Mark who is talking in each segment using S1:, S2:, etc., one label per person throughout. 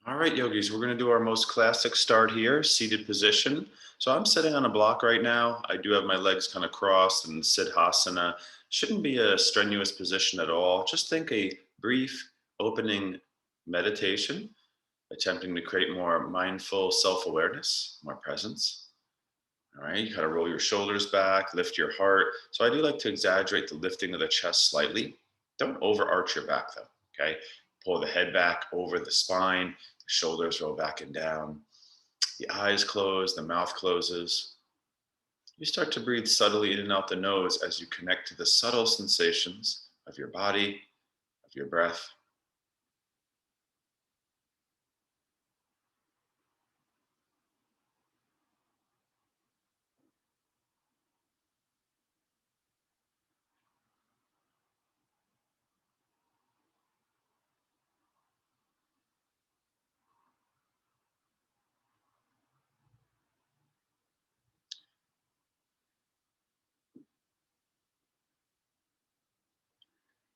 S1: All right, yogis, we're going to do our most classic start here, seated position. So I'm sitting on a block right now. I do have my legs kind of crossed in Siddhasana. Shouldn't be a strenuous position at all. Just think a brief opening meditation, attempting to create more mindful self-awareness, more presence. All right, you kind of roll your shoulders back, lift your heart. So I do like to exaggerate the lifting of the chest slightly. Don't overarch your back though, okay? Pull the head back over the spine, the shoulders roll back and down. The eyes close, the mouth closes. You start to breathe subtly in and out the nose as you connect to the subtle sensations of your body, of your breath.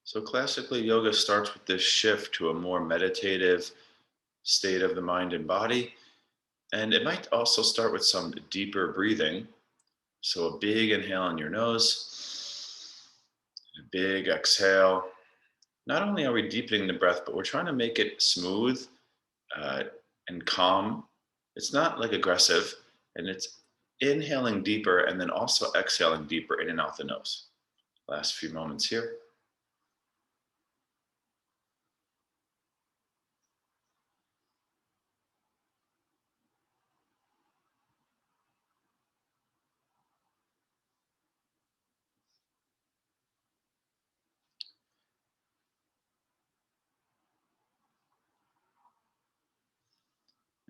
S1: So classically, yoga starts with this shift to a more meditative state of the mind and body. And it might also start with some deeper breathing. So a big inhale in your nose, a big exhale. Not only are we deepening the breath, but we're trying to make it smooth uh, and calm. It's not like aggressive, and it's inhaling deeper and then also exhaling deeper in and out the nose. Last few moments here.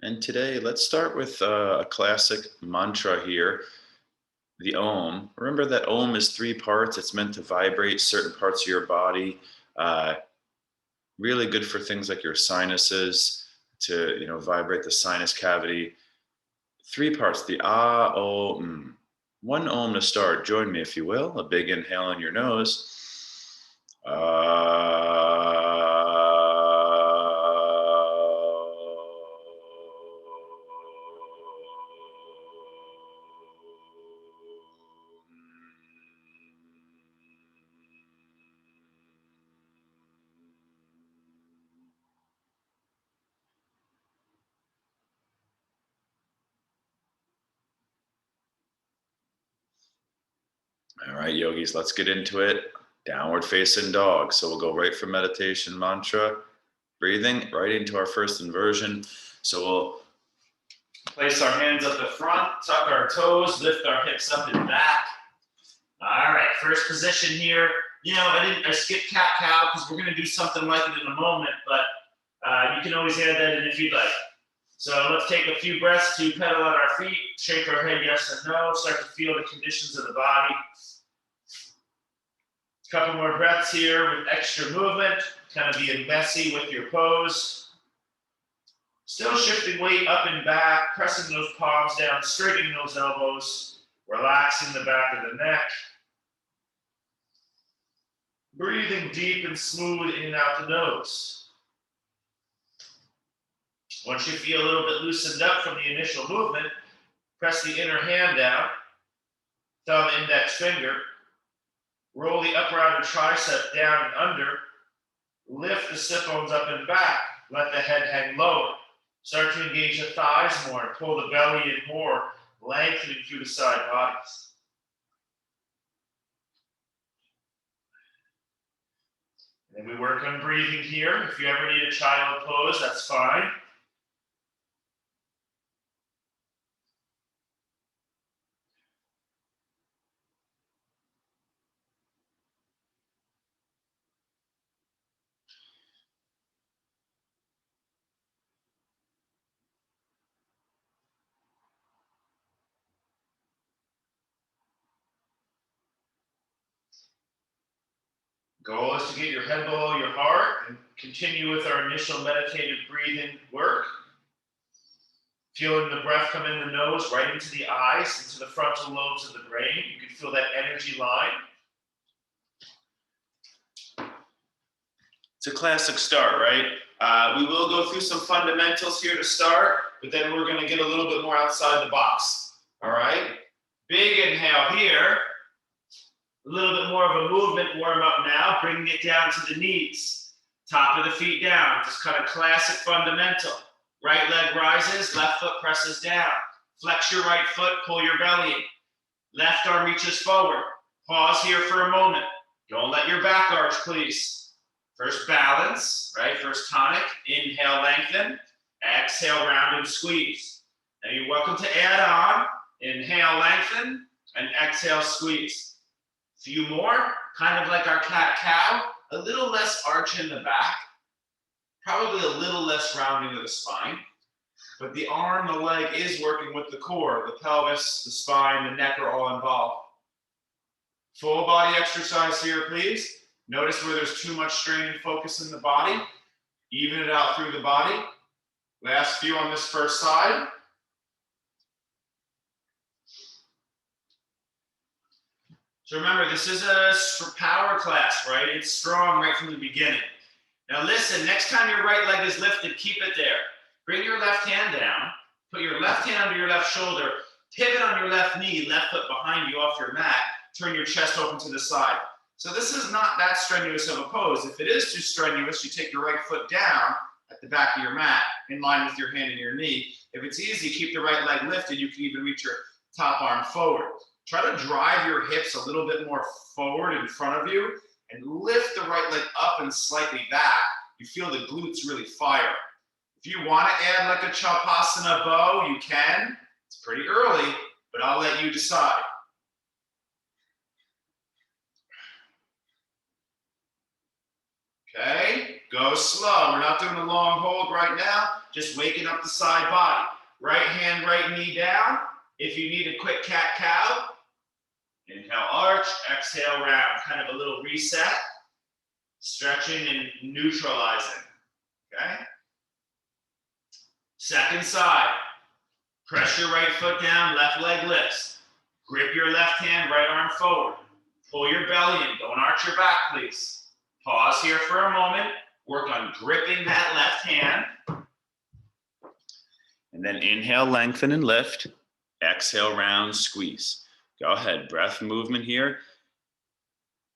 S1: And today, let's start with a classic mantra here, the Om. Remember that Om is 3 parts. It's meant to vibrate certain parts of your body. Uh, really good for things like your sinuses, to vibrate the sinus cavity. 3 parts, the Ah, O, M. One Om to start. Join me if you will. A big inhale in your nose. All right, yogis, let's get into it. Downward facing dog. So we'll go right from meditation mantra, breathing right into our first inversion. So we'll place our hands up the front, tuck our toes, lift our hips up and back. All right, first position here. I skipped cat-cow because we're going to do something like it in a moment, but you can always add that in if you'd like. So let's take a few breaths to pedal on our feet, shake our head yes and no, start to feel the conditions of the body. Couple more breaths here with extra movement, kind of being messy with your pose. Still shifting weight up and back, pressing those palms down, straightening those elbows, relaxing the back of the neck. Breathing deep and smooth in and out the nose. Once you feel a little bit loosened up from the initial movement, press the inner hand down, thumb, index finger. Roll the upper outer tricep down and under. Lift the sit bones up and back. Let the head hang lower. Start to engage the thighs more. Pull the belly in more, lengthening through the side bodies. And then we work on breathing here. If you ever need a child pose, that's fine. Goal is to get your head below your heart and continue with our initial meditative breathing work. Feeling the breath come in the nose, right into the eyes, into the frontal lobes of the brain. You can feel that energy line. It's a classic start, right? We will go through some fundamentals here to start, but then we're gonna get a little bit more outside the box, all right? Big inhale here. A little bit more of a movement warm up now, bringing it down to the knees. Top of the feet down, just kind of classic fundamental. Right leg rises, left foot presses down. Flex your right foot, pull your belly in. Left arm reaches forward. Pause here for a moment. Don't let your back arch, please. First balance, right? First tonic. Inhale, lengthen. Exhale, round and squeeze. Now you're welcome to add on. Inhale, lengthen, and exhale, squeeze. Few more, kind of like our cat-cow, a little less arch in the back, probably a little less rounding of the spine, but the arm, the leg is working with the core, the pelvis, the spine, the neck are all involved. Full body exercise here, please. Notice where there's too much strain and focus in the body. Even it out through the body. Last few on this first side. So remember, this is a power class, right? It's strong right from the beginning. Now listen, next time your right leg is lifted, keep it there. Bring your left hand down, put your left hand under your left shoulder, pivot on your left knee, left foot behind you off your mat, turn your chest open to the side. So this is not that strenuous of a pose. If it is too strenuous, you take your right foot down at the back of your mat, in line with your hand and your knee. If it's easy, keep the right leg lifted. You can even reach your top arm forward. Try to drive your hips a little bit more forward in front of you and lift the right leg up and slightly back. You feel the glutes really fire. If you want to add like a Shavasana bow, you can. It's pretty early, but I'll let you decide. Okay, go slow. We're not doing a long hold right now, just waking up the side body. Right hand, right knee down. If you need a quick cat-cow, inhale, arch, exhale, round. Kind of a little reset, stretching and neutralizing, okay? Second side, press your right foot down, left leg lifts. Grip your left hand, right arm forward. Pull your belly in, don't arch your back, please. Pause here for a moment, work on gripping that left hand. And then inhale, lengthen and lift. Exhale, round, squeeze. Go ahead, breath movement here.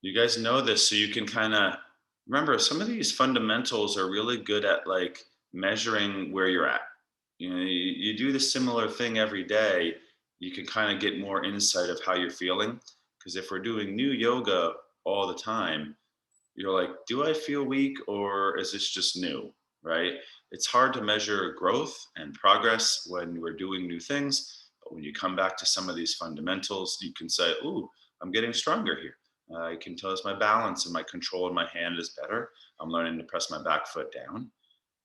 S1: You guys know this, so you can kind of, remember, some of these fundamentals are really good at like measuring where you're at. You know, you do the similar thing every day, you can kind of get more insight of how you're feeling. Because if we're doing new yoga all the time, you're like, do I feel weak or is this just new, right? It's hard to measure growth and progress when we're doing new things. But when you come back to some of these fundamentals, you can say, ooh, I'm getting stronger here. I can tell as my balance and my control in my hand is better. I'm learning to press my back foot down.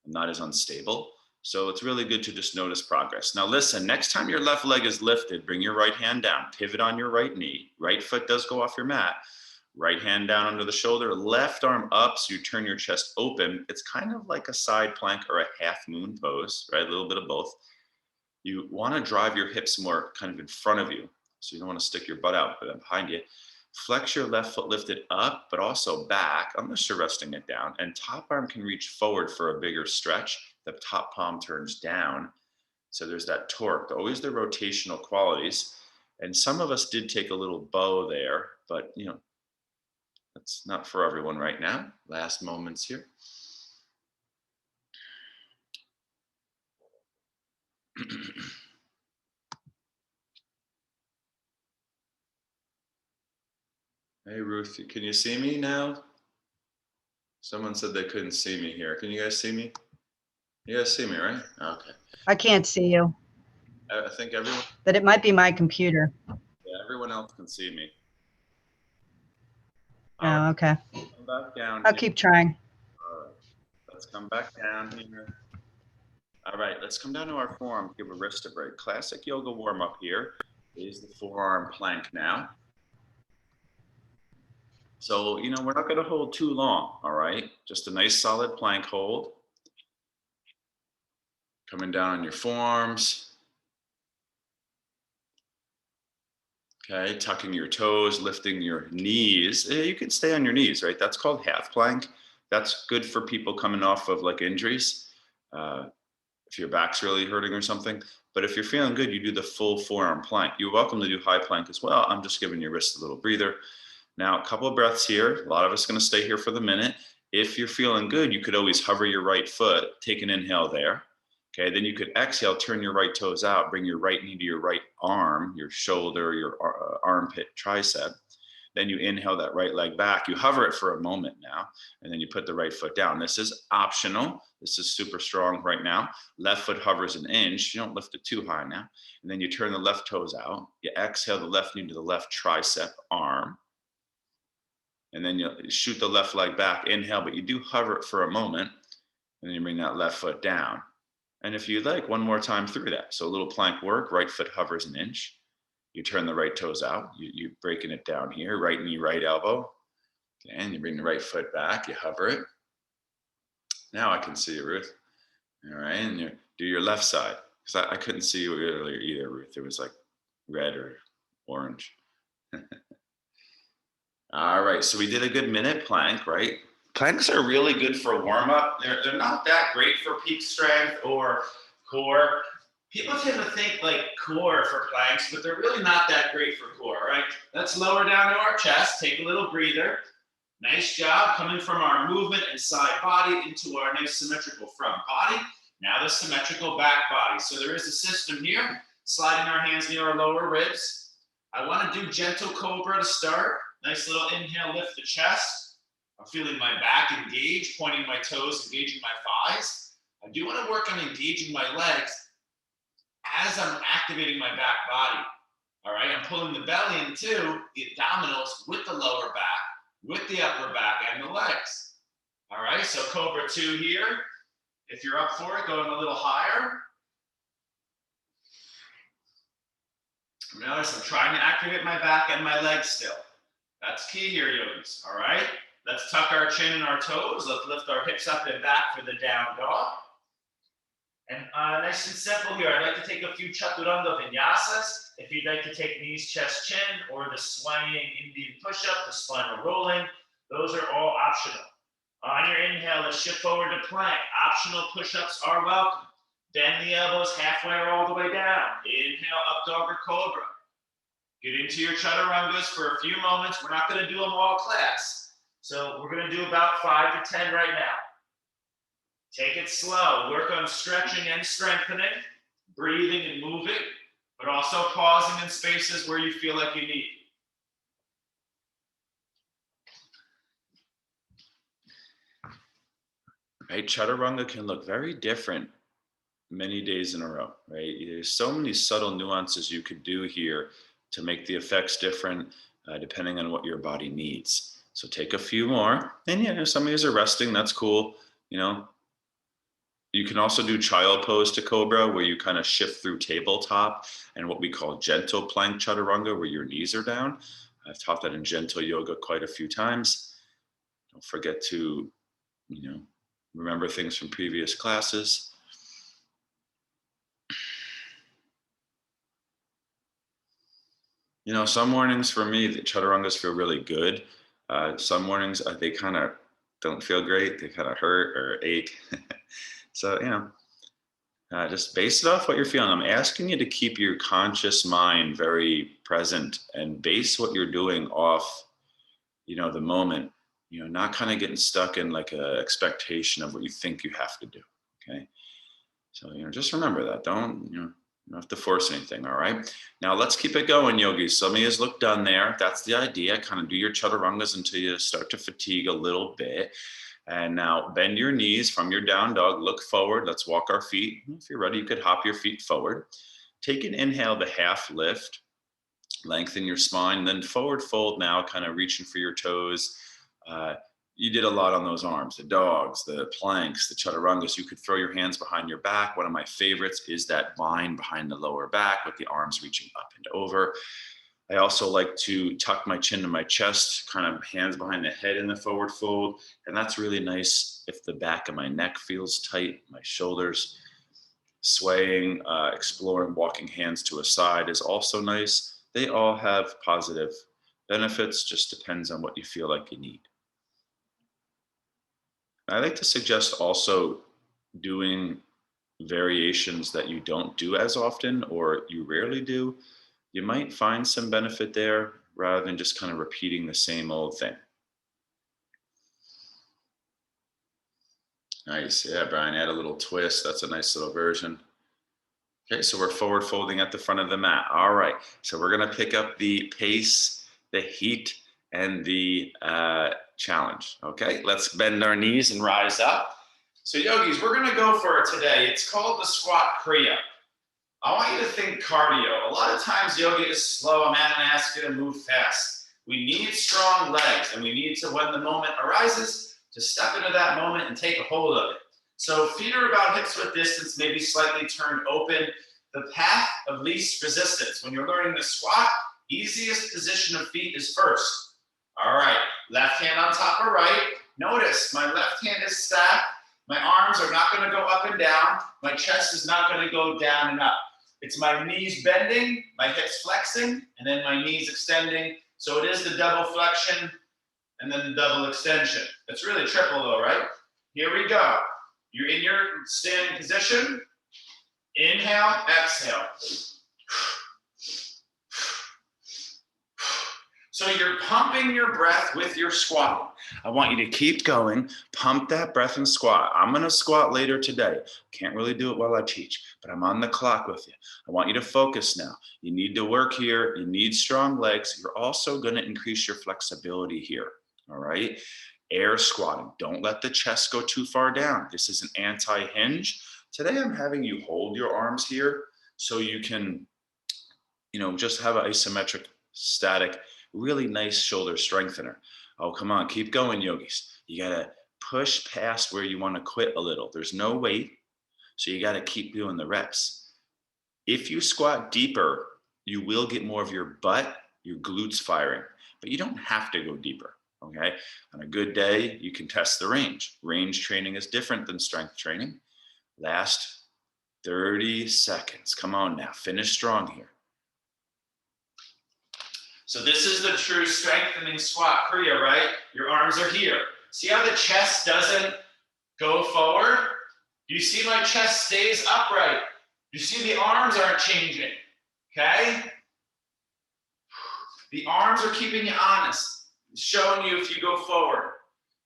S1: I'm not as unstable. So it's really good to just notice progress. Now listen, next time your left leg is lifted, bring your right hand down, pivot on your right knee. Right foot does go off your mat. Right hand down under the shoulder, left arm up so you turn your chest open. It's kind of like a side plank or a half moon pose, right? A little bit of both. You want to drive your hips more kind of in front of you. So you don't want to stick your butt out behind you. Flex your left foot lifted up, but also back, unless you're resting it down. And top arm can reach forward for a bigger stretch. The top palm turns down. So there's that torque, always the rotational qualities. And some of us did take a little bow there, but you know, that's not for everyone right now. Last moments here. Hey Ruth, can you see me now? Someone said they couldn't see me here. Can you guys see me? You guys see me, right? Okay.
S2: I can't see you.
S1: I think everyone.
S2: But it might be my computer.
S1: Yeah, everyone else can see me.
S2: Oh, okay.
S1: Come back down.
S2: I'll
S1: Here.
S2: keep trying.
S1: All right. Let's come back down here. All right, let's come down to our forearm, give a wrist a break. Classic yoga warm-up here is the forearm plank now. So, you know, we're not gonna hold too long, all right? Just a nice solid plank hold. Coming down on your forearms. Okay, tucking your toes, lifting your knees. You can stay on your knees, right? That's called half plank. That's good for people coming off of like injuries. If your back's really hurting or something. But if you're feeling good, you do the full forearm plank. You're welcome to do high plank as well. I'm just giving your wrist a little breather. Now, a couple of breaths here. A lot of us going to stay here for the minute. If you're feeling good, you could always hover your right foot, take an inhale there. Okay, then you could exhale, turn your right toes out, bring your right knee to your right arm, your shoulder, your armpit, tricep. Then you inhale that right leg back. You hover it for a moment now, and then you put the right foot down. This is optional. This is super strong right now. Left foot hovers an inch. You don't lift it too high now. And then you turn the left toes out. You exhale the left knee to the left tricep arm. And then you shoot the left leg back, inhale, but you do hover it for a moment. And then you bring that left foot down. And if you like, one more time through that. So a little plank work, right foot hovers an inch. You turn the right toes out. You're breaking it down here. Right knee, right elbow. Okay, and you bring the right foot back. You hover it. Now I can see you, Ruth. All right, and you do your left side. Because I couldn't see you earlier either, Ruth. It was like red or orange. All right, so we did a good minute plank, right? Planks are really good for warm up. They're not that great for peak strength or core. People tend to think like core for planks, but they're really not that great for core, right? Let's lower down to our chest, take a little breather. Nice job coming from our movement and side body into our nice symmetrical front body. Now the symmetrical back body. So there is a system here, sliding our hands near our lower ribs. I want to do gentle cobra to start. Nice little inhale, lift the chest. I'm feeling my back engage, pointing my toes, engaging my thighs. I do want to work on engaging my legs as I'm activating my back body. All right, I'm pulling the belly into the abdominals with the lower back, with the upper back and the legs. All right, so Cobra 2 here. If you're up for it, going a little higher. Notice I'm trying to activate my back and my legs still. That's key here, yogis. All right, let's tuck our chin and our toes. Let's lift our hips up and back for the down dog. And nice and simple here. I'd like to take a few chaturanga vinyasas. If you'd like to take knees, chest, chin, or the swaying Indian push-up, the spinal rolling, those are all optional. On your inhale, let's shift forward to plank. Optional push-ups are welcome. Bend the elbows halfway or all the way down. Inhale, up dog or cobra. Get into your chaturangas for a few moments. We're not going to do them all class. So we're going to do about 5 to 10 right now. Take it slow. Work on stretching and strengthening, breathing and moving, but also pausing in spaces where you feel like you need. Right, chaturanga can look very different many days in a row, right? There's so many subtle nuances you could do here to make the effects different depending on what your body needs. So take a few more. And some of these are resting, that's cool. You can also do child pose to cobra where you kind of shift through tabletop and what we call gentle plank chaturanga where your knees are down. I've taught that in gentle yoga quite a few times. Don't forget to, remember things from previous classes. Some mornings for me, the chaturangas feel really good. Some mornings they kind of don't feel great. They kind of hurt or ache. So, just base it off what you're feeling. I'm asking you to keep your conscious mind very present and base what you're doing off, the moment, not kind of getting stuck in like a expectation of what you think you have to do. Okay. So, just remember that. Don't have to force anything. All right. Now let's keep it going, yogis. Some of you look done there. That's the idea. Kind of do your chaturangas until you start to fatigue a little bit. And now bend your knees from your down dog, look forward. Let's walk our feet. If you're ready, you could hop your feet forward. Take an inhale to half lift, lengthen your spine, then forward fold now, kind of reaching for your toes. You did a lot on those arms, the dogs, the planks, the chaturangas. You could throw your hands behind your back. One of my favorites is that line behind the lower back with the arms reaching up and over. I also like to tuck my chin to my chest, kind of hands behind the head in the forward fold. And that's really nice if the back of my neck feels tight, my shoulders swaying, exploring, walking hands to a side is also nice. They all have positive benefits, just depends on what you feel like you need. I like to suggest also doing variations that you don't do as often or you rarely do. You might find some benefit there rather than just kind of repeating the same old thing. Nice. Yeah, Brian, add a little twist. That's a nice little version. Okay, so we're forward folding at the front of the mat. All right, so we're gonna pick up the pace, the heat, and the challenge. Okay, let's bend our knees and rise up. So yogis, we're gonna go for it today. It's called the squat kriya. I want you to think cardio. A lot of times yoga is slow. I'm gonna ask you to move fast. We need strong legs, and we need to, when the moment arises, to step into that moment and take a hold of it. So feet are about hips width distance, maybe slightly turned open. The path of least resistance. When you're learning to squat, easiest position of feet is first. All right, left hand on top of right. Notice my left hand is stacked. My arms are not going to go up and down. My chest is not going to go down and up. It's my knees bending, my hips flexing, and then my knees extending. So it is the double flexion and then the double extension. It's really triple though, right? Here we go. You're in your standing position. Inhale, exhale. So you're pumping your breath with your squatting. I want you to keep going, pump that breath and squat. I'm gonna squat later today. Can't really do it while I teach, but I'm on the clock with you. I want you to focus now. You need to work here. You need strong legs. You're also gonna increase your flexibility here, all right? Air squatting. Don't let the chest go too far down. This is an anti-hinge. Today I'm having you hold your arms here so you can, just have an isometric, static, really nice shoulder strengthener. Oh, come on, keep going, yogis. You gotta push past where you wanna quit a little. There's no weight, so you gotta keep doing the reps. If you squat deeper, you will get more of your butt, your glutes firing, but you don't have to go deeper, okay? On a good day, you can test the range. Range training is different than strength training. Last 30 seconds. Come on now, finish strong here. So this is the true strengthening squat kriya, right? Your arms are here. See how the chest doesn't go forward? You see my chest stays upright. You see the arms aren't changing, okay? The arms are keeping you honest, showing you if you go forward.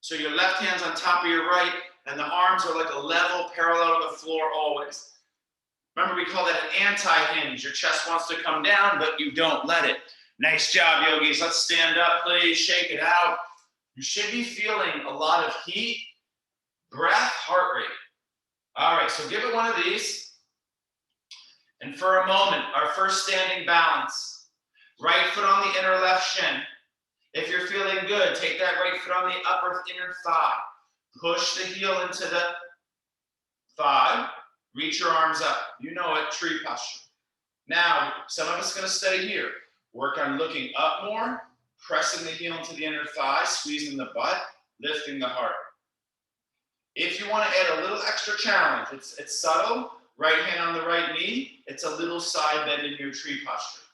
S1: So your left hand's on top of your right, and the arms are like a level parallel to the floor always. Remember, we call that an anti-hinge. Your chest wants to come down, but you don't let it. Nice job, yogis. Let's stand up, please. Shake it out. You should be feeling a lot of heat, breath, heart rate. All right, so give it one of these. And for a moment, our first standing balance. Right foot on the inner left shin. If you're feeling good, take that right foot on the upper inner thigh. Push the heel into the thigh. Reach your arms up. You know it, tree posture. Now, some of us are going to stay here. Work on looking up more, pressing the heel into the inner thigh, squeezing the butt, lifting the heart. If you want to add a little extra challenge, it's subtle. Right hand on the right knee. It's a little side bend in your tree posture.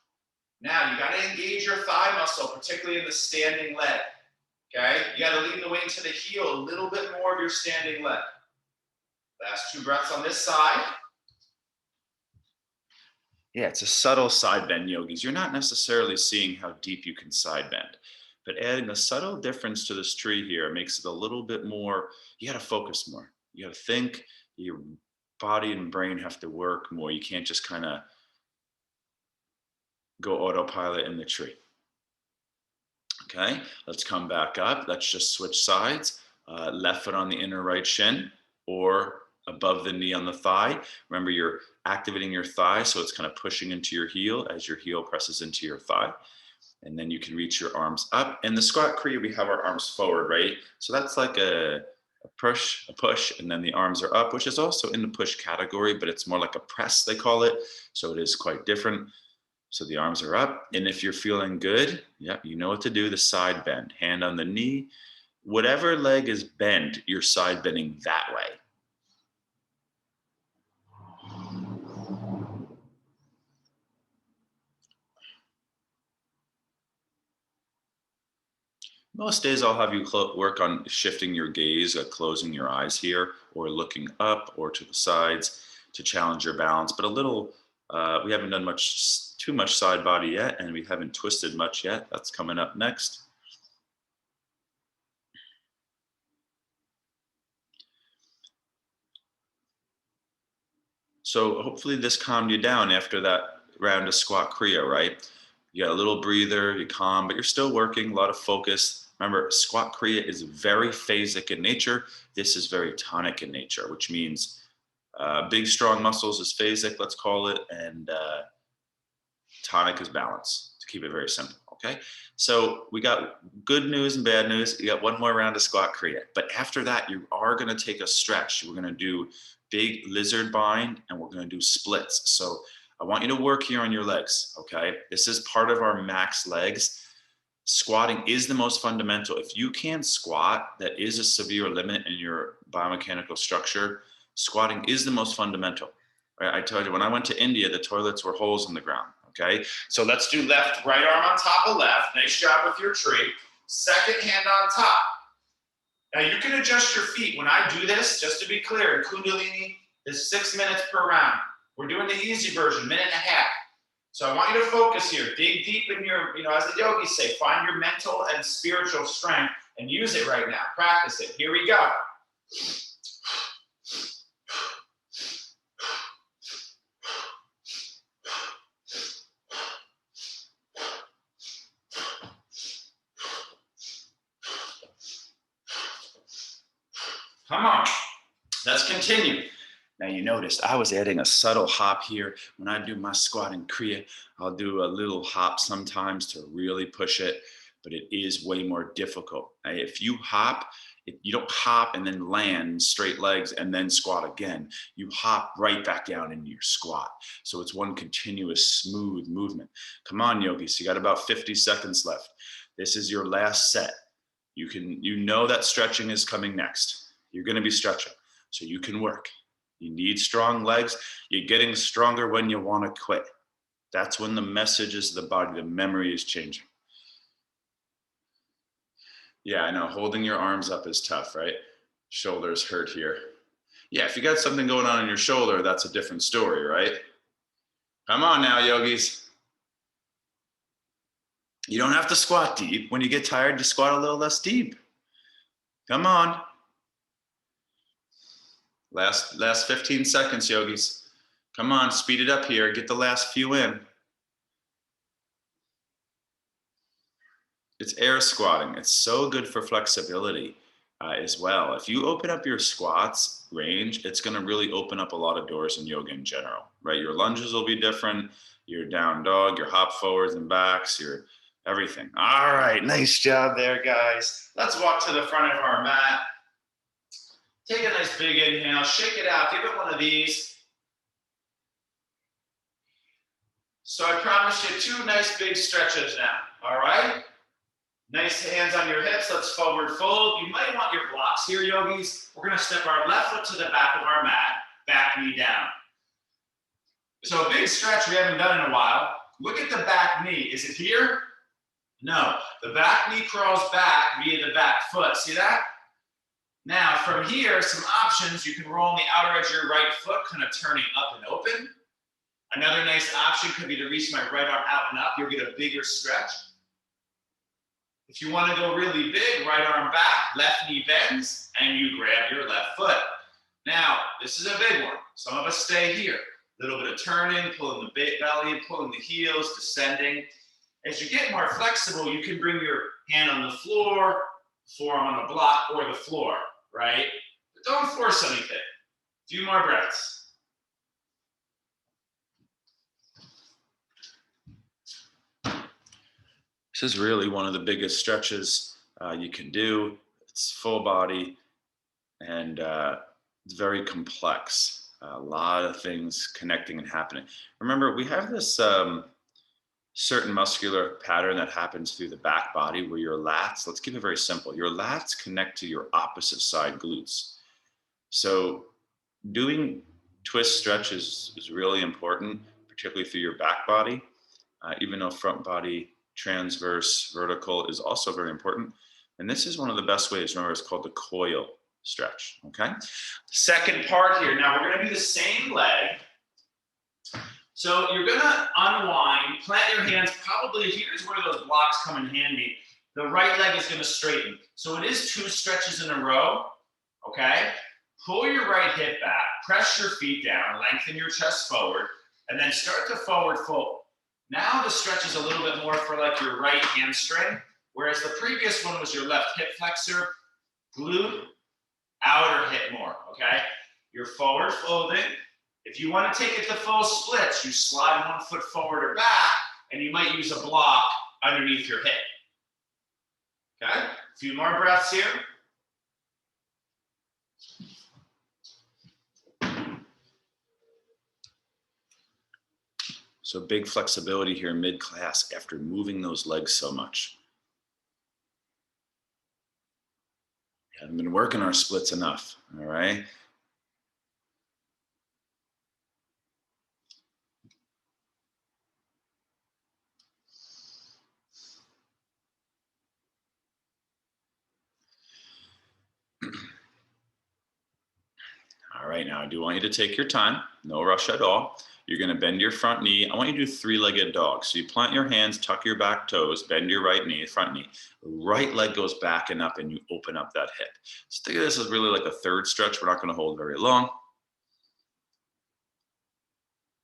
S1: Now, you got to engage your thigh muscle, particularly in the standing leg. Okay? You got to lean the weight into the heel, a little bit more of your standing leg. Last 2 breaths on this side. Yeah, it's a subtle side bend, yogis. You're not necessarily seeing how deep you can side bend, but adding a subtle difference to this tree here makes it a little bit more, you got to focus more. You got to think, your body and brain have to work more. You can't just kind of go autopilot in the tree. Okay, let's come back up. Let's just switch sides. Left foot on the inner right shin or above the knee on the thigh. Remember, you're activating your thigh, so it's kind of pushing into your heel as your heel presses into your thigh. And then you can reach your arms up. In the squat kriya, we have our arms forward, right? So that's like a push, and then the arms are up, which is also in the push category, but it's more like a press, they call it. So it is quite different. So the arms are up. And if you're feeling good, you know what to do, the side bend. Hand on the knee. Whatever leg is bent, you're side bending that way. Most days I'll have you work on shifting your gaze, closing your eyes here, or looking up or to the sides to challenge your balance. But a little, we haven't done too much side body yet, and we haven't twisted much yet. That's coming up next. So hopefully this calmed you down after that round of squat kriya, right? You got a little breather, you calm, but you're still working, a lot of focus. Remember, squat kriya is very phasic in nature. This is very tonic in nature, which means big, strong muscles is phasic, let's call it, and tonic is balance, to keep it very simple, okay? So we got good news and bad news. You got one more round of squat kriya. But after that, you are gonna take a stretch. We're gonna do big lizard bind, and we're gonna do splits. So I want you to work here on your legs, okay? This is part of our max legs. Squatting is the most fundamental. If you can't squat, that is a severe limit in your biomechanical structure. Squatting is the most fundamental. Right? I told you, when I went to India, the toilets were holes in the ground, okay? So let's do left, right arm on top of left. Nice job with your tree. Second hand on top. Now you can adjust your feet. When I do this, just to be clear, in Kundalini is 6 minutes per round. We're doing the easy version, minute and a half. So I want you to focus here. Dig deep in your, as the yogis say, find your mental and spiritual strength and use it right now. Practice it. Here we go. Come on. Let's continue. Now you noticed I was adding a subtle hop here. When I do my squatting kriya, I'll do a little hop sometimes to really push it, but it is way more difficult. If you hop, you don't hop and then land straight legs and then squat again. You hop right back down into your squat. So it's one continuous smooth movement. Come on, yogis, you got about 50 seconds left. This is your last set. You know that stretching is coming next. You're going to be stretching, so you can work. You need strong legs. You're getting stronger when you want to quit. That's when the message is the body, the memory is changing. Yeah, I know. Holding your arms up is tough, right? Shoulders hurt here. Yeah, if you got something going on in your shoulder, that's a different story, right? Come on now, yogis. You don't have to squat deep. When you get tired, you squat a little less deep. Come on. Last 15 seconds, yogis. Come on, speed it up here. Get the last few in. It's air squatting. It's so good for flexibility as well. If you open up your squats range, it's going to really open up a lot of doors in yoga in general, right? Your lunges will be different. Your down dog, your hop forwards and backs, your everything. All right, nice job there, guys. Let's walk to the front of our mat. Take a nice big inhale, shake it out, give it one of these. So I promised you 2 nice big stretches now, all right? Nice hands on your hips, let's forward fold. You might want your blocks here, yogis. We're gonna step our left foot to the back of our mat, back knee down. So a big stretch we haven't done in a while. Look at the back knee, is it here? No, the back knee crawls back via the back foot, see that? Now, from here, some options. You can roll on the outer edge of your right foot, kind of turning up and open. Another nice option could be to reach my right arm out and up. You'll get a bigger stretch. If you want to go really big, right arm back, left knee bends, and you grab your left foot. Now, this is a big one. Some of us stay here. A little bit of turning, pulling the belly, pulling the heels, descending. As you get more flexible, you can bring your hand on the floor, forearm on a block, or the floor. Right? But don't force anything. A few more breaths. This is really one of the biggest stretches you can do. It's full body and it's very complex. A lot of things connecting and happening. Remember, we have this certain muscular pattern that happens through the back body where your lats, let's keep it very simple. Your lats connect to your opposite side glutes. So doing twist stretches is really important, particularly through your back body, even though front body, transverse, vertical is also very important. And this is one of the best ways. Remember, it's called the coil stretch, okay? Second part here. Now we're gonna do the same leg. So you're gonna unwind, plant your hands, probably here's where those blocks come in handy. The right leg is gonna straighten. So it is 2 stretches in a row, okay? Pull your right hip back, press your feet down, lengthen your chest forward, and then start to forward fold. Now the stretch is a little bit more for like your right hamstring, whereas the previous one was your left hip flexor, glute, outer hip more, okay? You're forward folding. If you want to take it to full splits, you slide 1 foot forward or back, and you might use a block underneath your hip. Okay? A few more breaths here. So big flexibility here mid-class after moving those legs so much. We haven't been working our splits enough, all right? All right, now I do want you to take your time, no rush at all. You're gonna bend your front knee. I want you to do 3-legged dog. So you plant your hands, tuck your back toes, bend your right knee, front knee. Right leg goes back and up and you open up that hip. So think of this as really like a third stretch. We're not gonna hold very long.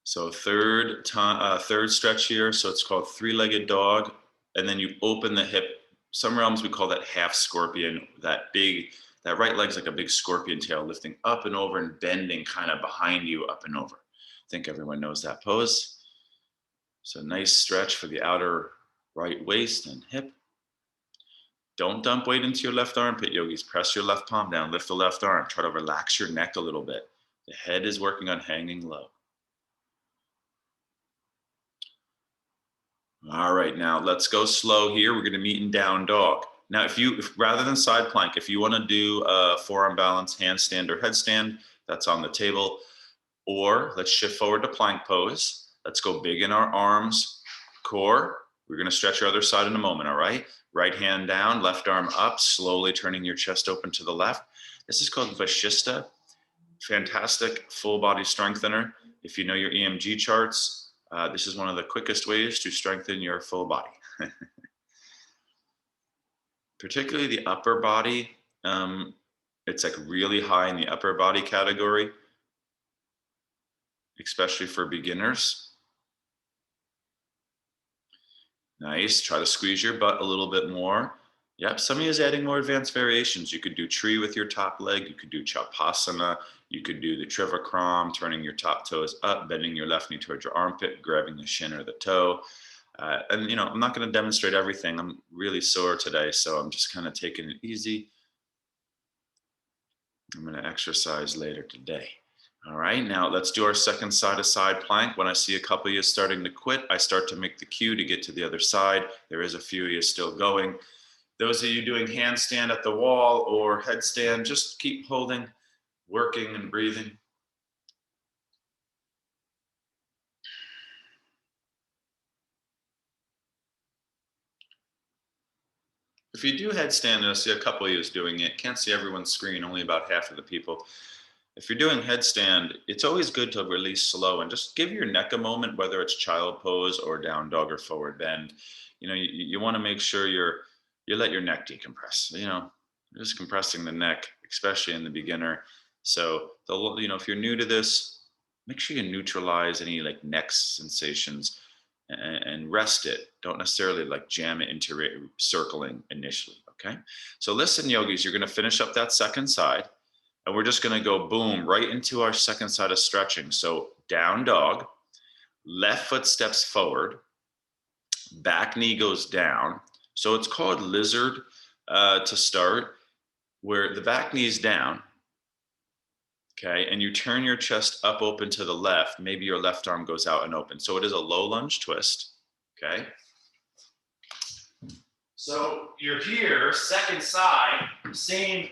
S1: So third stretch here. So it's called 3-legged dog. And then you open the hip. Some realms we call that half scorpion, that right leg's like a big scorpion tail lifting up and over and bending kind of behind you up and over. I think everyone knows that pose. So nice stretch for the outer right waist and hip. Don't dump weight into your left armpit, yogis. Press your left palm down, lift the left arm. Try to relax your neck a little bit. The head is working on hanging low. All right, now let's go slow here. We're gonna meet in down dog. Now, if rather than side plank, if you wanna do a forearm balance, handstand or headstand, that's on the table. Or let's shift forward to plank pose. Let's go big in our arms, core. We're gonna stretch your other side in a moment, all right? Right hand down, left arm up, slowly turning your chest open to the left. This is called Vashishta. Fantastic full body strengthener. If you know your EMG charts, this is one of the quickest ways to strengthen your full body. Particularly the upper body. It's like really high in the upper body category, especially for beginners. Nice. Try to squeeze your butt a little bit more. Yep. Some of you is adding more advanced variations. You could do tree with your top leg. You could do Chapasana. You could do the Trivikram, turning your top toes up, bending your left knee towards your armpit, grabbing the shin or the toe. And I'm not going to demonstrate everything. I'm really sore today, so I'm just kind of taking it easy. I'm going to exercise later today. All right, now let's do our second side-to-side plank. When I see a couple of you starting to quit, I start to make the cue to get to the other side. There is a few of you still going. Those of you doing handstand at the wall or headstand, just keep holding, working and breathing. If you do headstand, I see a couple of you is doing it. Can't see everyone's screen, only about half of the people. If you're doing headstand, it's always good to release slow and just give your neck a moment, whether it's child pose or down dog or forward bend. You want to make sure you let your neck decompress. Just compressing the neck, especially in the beginner. So if you're new to this, make sure you neutralize any like neck sensations and rest it. Don't necessarily like jam it into circling initially. Okay. So listen, yogis, you're going to finish up that second side. And we're just going to go boom right into our second side of stretching. So down dog, left foot steps forward, back knee goes down. So it's called lizard to start, where the back knee is down. Okay, and you turn your chest up open to the left. Maybe your left arm goes out and open. So it is a low lunge twist. Okay. So you're here, second side, same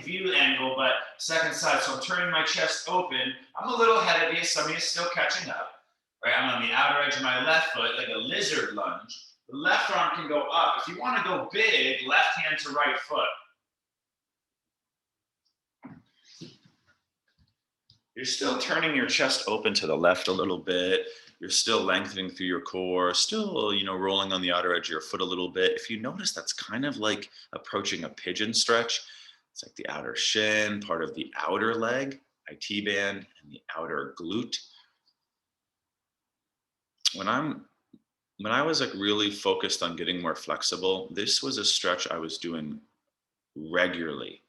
S1: view angle, but second side. So I'm turning my chest open. I'm a little ahead of you. Some of you still catching up. Right? I'm on the outer edge of my left foot, like a lizard lunge. The left arm can go up. If you want to go big, left hand to right foot. You're still turning your chest open to the left a little bit. You're still lengthening through your core, still, rolling on the outer edge of your foot a little bit. If you notice, that's kind of like approaching a pigeon stretch. It's like the outer shin, part of the outer leg, IT band, and the outer glute. When I was like really focused on getting more flexible, this was a stretch I was doing regularly.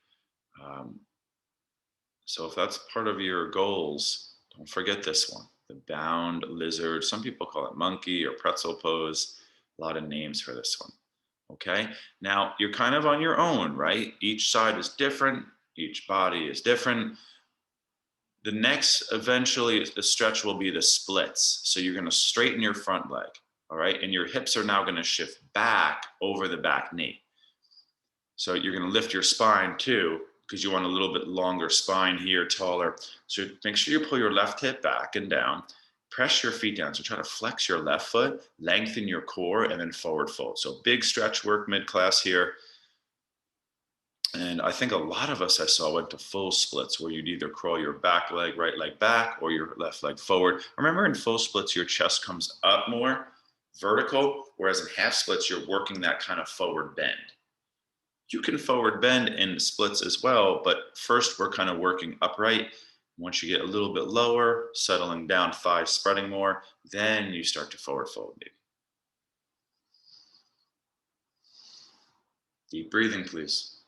S1: So if that's part of your goals, don't forget this one, the bound lizard. Some people call it monkey or pretzel pose. A lot of names for this one. Okay. Now you're kind of on your own, right? Each side is different. Each body is different. The next, eventually, the stretch will be the splits. So you're going to straighten your front leg. All right. And your hips are now going to shift back over the back knee. So you're going to lift your spine too, because you want a little bit longer spine here, taller. So make sure you pull your left hip back and down, press your feet down. So try to flex your left foot, lengthen your core, and then forward fold. So big stretch work mid-class here. And I think a lot of us I saw went to full splits where you'd either crawl your back leg, right leg back, or your left leg forward. Remember, in full splits, your chest comes up more vertical, whereas in half splits, you're working that kind of forward bend. You can forward bend in splits as well, but first we're kind of working upright. Once you get a little bit lower, settling down, thighs spreading more, then you start to forward fold maybe. Deep breathing, please.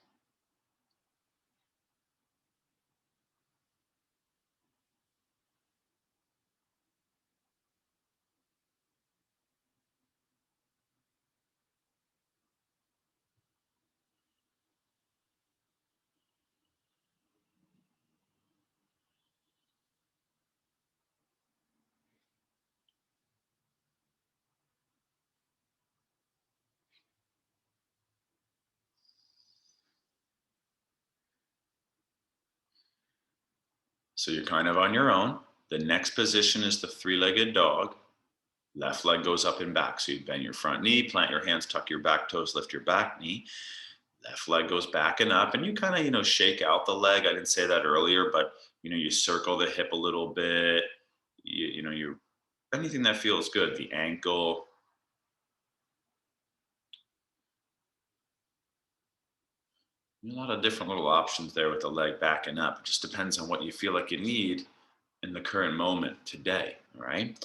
S1: So you're kind of on your own. The next position is the three-legged dog. Left leg goes up and back. So you bend your front knee, plant your hands, tuck your back toes, lift your back knee. Left leg goes back and up, and you kind of, shake out the leg. I didn't say that earlier, but, you circle the hip a little bit. You anything that feels good, the ankle. A lot of different little options there with the leg backing up. It just depends on what you feel like you need in the current moment today. All right.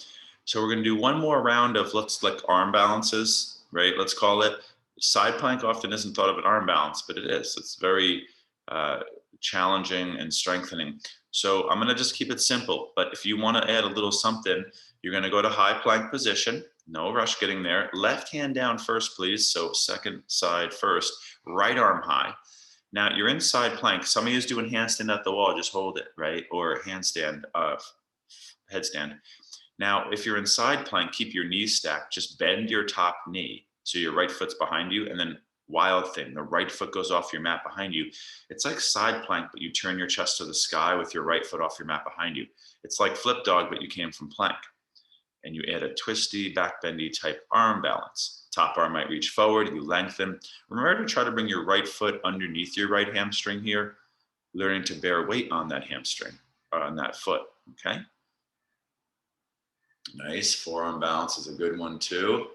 S1: So we're going to do one more round of like arm balances, right? Let's call it side plank. Often isn't thought of an arm balance, but it is. It's very challenging and strengthening. So I'm going to just keep it simple. But if you want to add a little something, you're going to go to high plank position. No rush getting there. Left hand down first, please. So second side first. Right arm high. Now you're in side plank. Some of you is doing handstand at the wall. Just hold it, right? Or handstand, headstand. Now, if you're in side plank, keep your knees stacked. Just bend your top knee so your right foot's behind you, and then wild thing, the right foot goes off your mat behind you. It's like side plank, but you turn your chest to the sky with your right foot off your mat behind you. It's like flip dog, but you came from plank. And you add a twisty, back bendy type arm balance. Top arm might reach forward, you lengthen. Remember to try to bring your right foot underneath your right hamstring here, learning to bear weight on that hamstring, on that foot, okay? Nice, forearm balance is a good one too.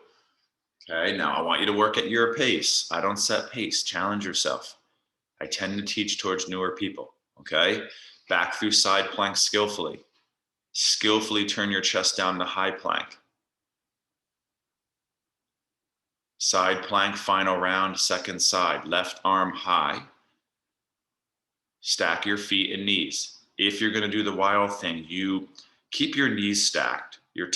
S1: Okay, now I want you to work at your pace. I don't set pace, challenge yourself. I tend to teach towards newer people, okay? Back through side plank skillfully. Skillfully turn your chest down to high plank. Side plank, final round, second side. Left arm high. Stack your feet and knees. If you're going to do the wild thing, you keep your knees stacked. Your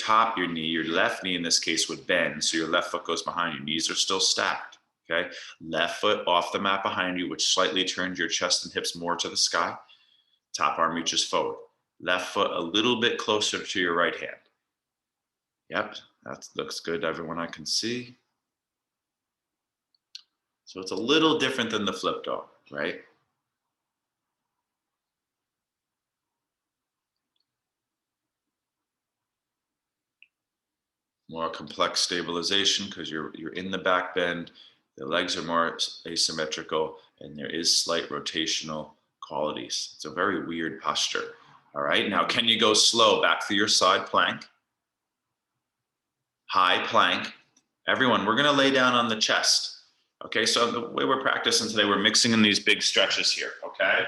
S1: knee, your left knee in this case would bend, so your left foot goes behind you. Knees are still stacked, okay? Left foot off the mat behind you, which slightly turns your chest and hips more to the sky. Top arm reaches forward. Left foot a little bit closer to your right hand. Yep, that looks good, everyone I can see. So it's a little different than the flip dog, right? more complex stabilization because you're in the back bend. The legs are more asymmetrical, and there is slight rotational qualities. It's a very weird posture. All right, now can you go slow back through your side plank? High plank. Everyone, we're gonna lay down on the chest. Okay, so the way we're practicing today, we're mixing in these big stretches here, okay?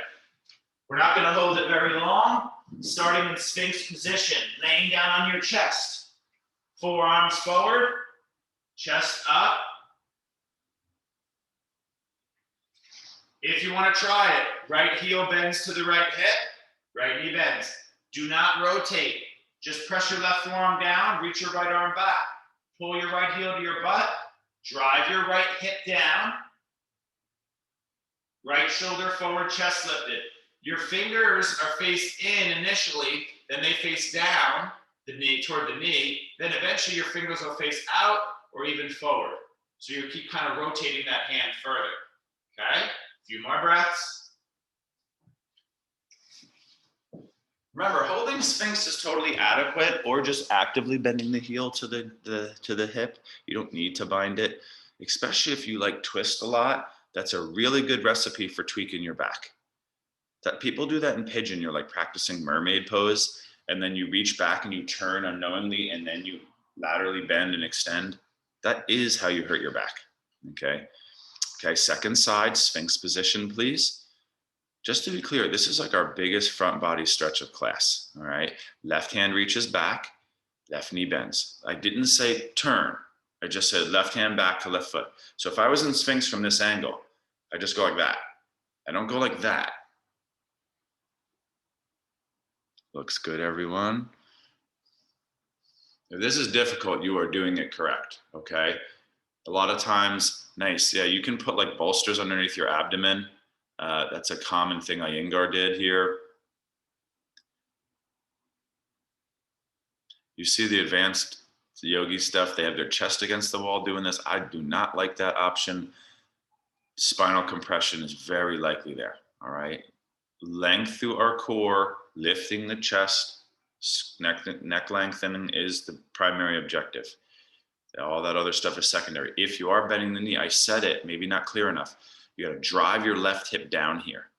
S1: We're not gonna hold it very long. Starting in Sphinx position, laying down on your chest. Forearms forward, chest up. If you want to try it, right heel bends to the right hip, right knee bends. Do not rotate. Just press your left forearm down, reach your right arm back. Pull your right heel to your butt, drive your right hip down. Right shoulder forward, chest lifted. Your fingers are faced in initially, then they face down, the knee toward the knee, then eventually your fingers will face out or even forward. So you keep kind of rotating that hand further, okay? A few more breaths. Remember, holding Sphinx is totally adequate, or just actively bending the heel to the hip. You don't need to bind it, especially if you like twist a lot. That's a really good recipe for tweaking your back. That people do that in pigeon. You're like practicing mermaid pose, and then you reach back and you turn unknowingly, and then you laterally bend and extend. That is how you hurt your back. Okay. Okay. Second side, Sphinx position, please. Just to be clear, this is like our biggest front body stretch of class. All right. Left hand reaches back, left knee bends. I didn't say turn. I just said left hand back to left foot. So if I was in Sphinx from this angle, I just go like that. I don't go like that. Looks good, everyone. If this is difficult, you are doing it correct, okay? A lot of times, nice, yeah, you can put like bolsters underneath your abdomen. That's a common thing Iyengar did here. You see the advanced yogi stuff, they have their chest against the wall doing this. I do not like that option. Spinal compression is very likely there, all right? Length through our core, lifting the chest, neck lengthening is the primary objective. All that other stuff is secondary. If you are bending the knee, I said it, maybe not clear enough. You got to drive your left hip down here.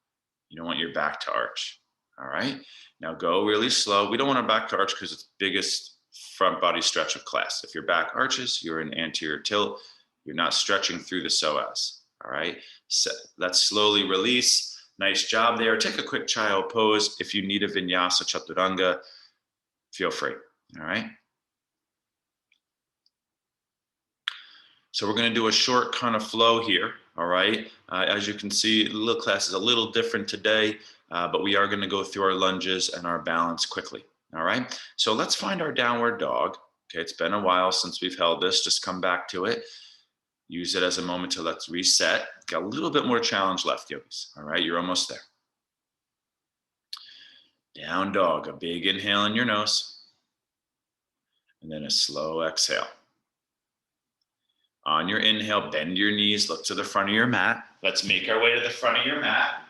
S1: You don't want your back to arch. All right. Now go really slow. We don't want our back to arch because it's the biggest front body stretch of class. If your back arches, you're in anterior tilt. You're not stretching through the psoas. All right. So let's slowly release. Nice job there. Take a quick child pose. If you need a vinyasa chaturanga, feel free. All right. So we're going to do a short kind of flow here. All right. As you can see, the little class is a little different today, but we are going to go through our lunges and our balance quickly. All right. So let's find our downward dog. Okay. It's been a while since we've held this. Just come back to it. Use it as a moment to let's reset. Got a little bit more challenge left, yogis. All right, you're almost there. Down dog, a big inhale in your nose, and then a slow exhale. On your inhale, bend your knees, look to the front of your mat. Let's make our way to the front of your mat.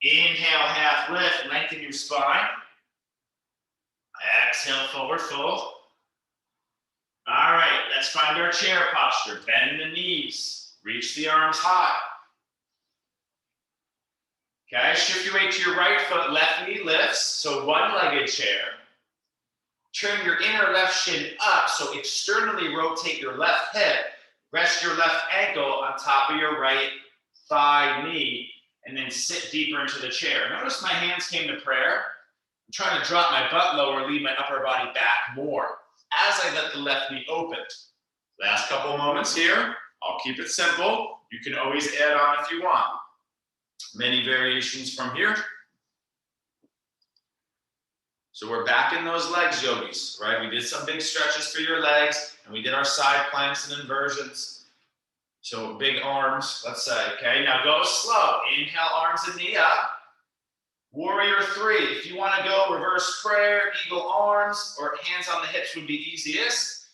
S1: Inhale, half lift, lengthen your spine. Exhale, forward fold. All right, let's find our chair posture. Bend the knees, reach the arms high. Okay, shift your weight to your right foot, left knee lifts, so one-legged chair. Turn your inner left shin up, so externally rotate your left hip. Rest your left ankle on top of your right thigh knee, and then sit deeper into the chair. Notice my hands came to prayer. I'm trying to drop my butt lower, lead my upper body back more as I let the left knee open. Last couple moments here. I'll keep it simple. You can always add on if you want. Many variations from here. So we're back in those legs, yogis, right? We did some big stretches for your legs, and we did our side planks and inversions. So big arms, let's say, okay? Now go slow. Inhale, arms and knee up. Warrior 3, if you want to go reverse prayer, eagle arms, or hands on the hips would be easiest.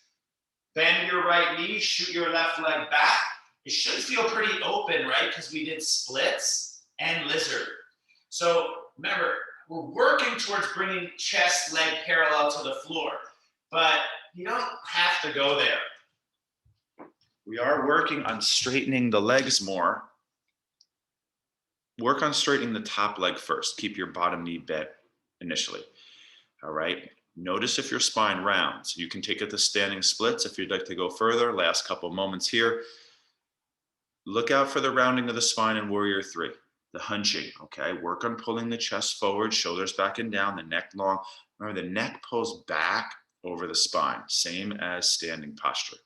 S1: Bend your right knee, shoot your left leg back. It should feel pretty open, right? Because we did splits and lizard. So remember, we're working towards bringing chest, leg parallel to the floor. but you don't have to go there. We are working on straightening the legs more. Work on straightening the top leg first. Keep your bottom knee bent initially. All right. Notice if your spine rounds. You can take it to standing splits if you'd like to go further. Last couple moments here. Look out for the rounding of the spine in Warrior 3. The hunching, okay? Work on pulling the chest forward, shoulders back and down, the neck long. Remember, the neck pulls back over the spine, same as standing posture.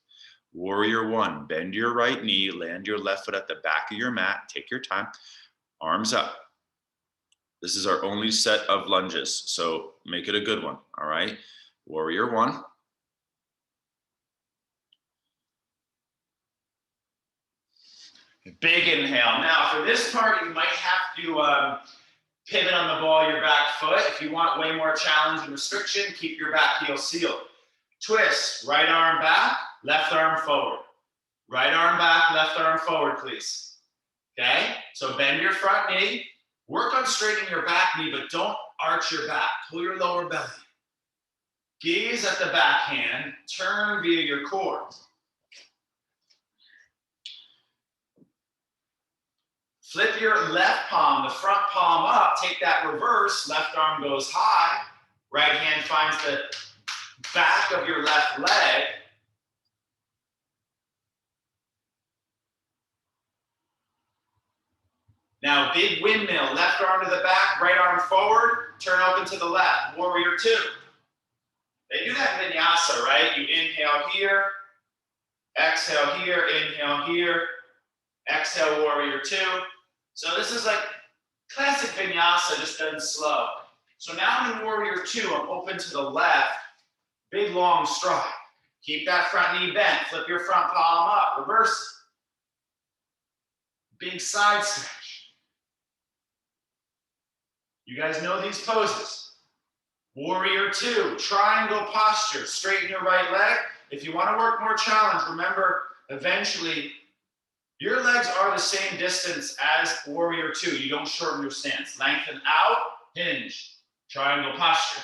S1: Warrior 1, bend your right knee, land your left foot at the back of your mat. Take your time. Arms up. This is our only set of lunges, so make it a good one, all right? Warrior 1. Big inhale. Now, for this part, you might have to pivot on the ball of your back foot. If you want way more challenge and restriction, keep your back heel sealed. Twist, right arm back, left arm forward. Right arm back, left arm forward, please. Okay? So bend your front knee. Work on straightening your back knee, but don't arch your back. Pull your lower belly. Gaze at the backhand. Turn via your core. Flip your left palm, the front palm up. Take that reverse. Left arm goes high. Right hand finds the back of your left leg. Now, big windmill. Left arm to the back, right arm forward. Turn open to the left. Warrior 2. They do that in vinyasa, right? You inhale here. Exhale here. Inhale here. Exhale, Warrior 2. So this is like classic vinyasa, just done slow. So now I'm in Warrior 2, I'm open to the left, big long stride. Keep that front knee bent, flip your front palm up, reverse. Big side stretch. You guys know these poses. Warrior 2, triangle posture, straighten your right leg. If you want to work more challenge, remember, eventually, your legs are the same distance as Warrior 2. You don't shorten your stance. Lengthen out, hinge, triangle posture.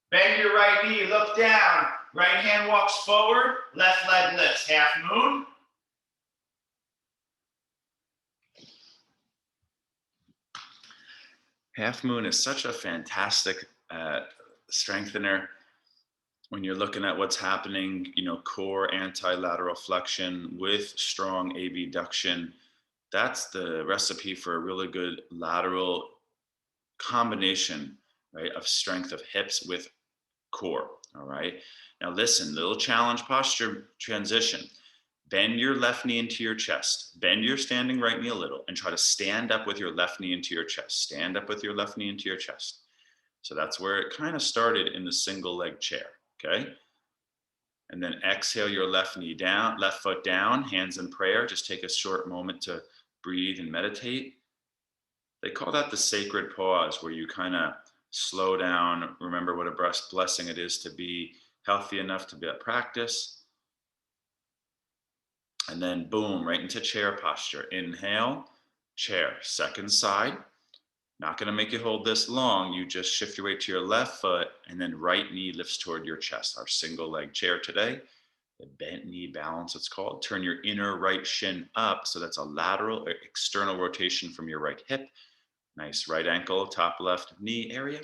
S1: Bend your right knee, look down. Right hand walks forward, left leg lifts. Half moon. Half moon is such a fantastic strengthener when you're looking at what's happening, core anti-lateral flexion with strong abduction. That's the recipe for a really good lateral combination, right, of strength of hips with core, all right? Now listen, little challenge posture transition. Bend your left knee into your chest. Bend your standing right knee a little and try to stand up with your left knee into your chest. Stand up with your left knee into your chest. So that's where it kind of started in the single leg chair, okay? And then exhale your left knee down, left foot down, hands in prayer. Just take a short moment to breathe and meditate. They call that the sacred pause, where you kind of slow down, remember what a blessing it is to be healthy enough to be at practice. And then boom, right into chair posture. Inhale, chair, second side. Not going to make you hold this long. You just shift your weight to your left foot and then right knee lifts toward your chest. Our single leg chair today, the bent knee balance it's called. Turn your inner right shin up. So that's a lateral external rotation from your right hip. Nice right ankle, top left knee area.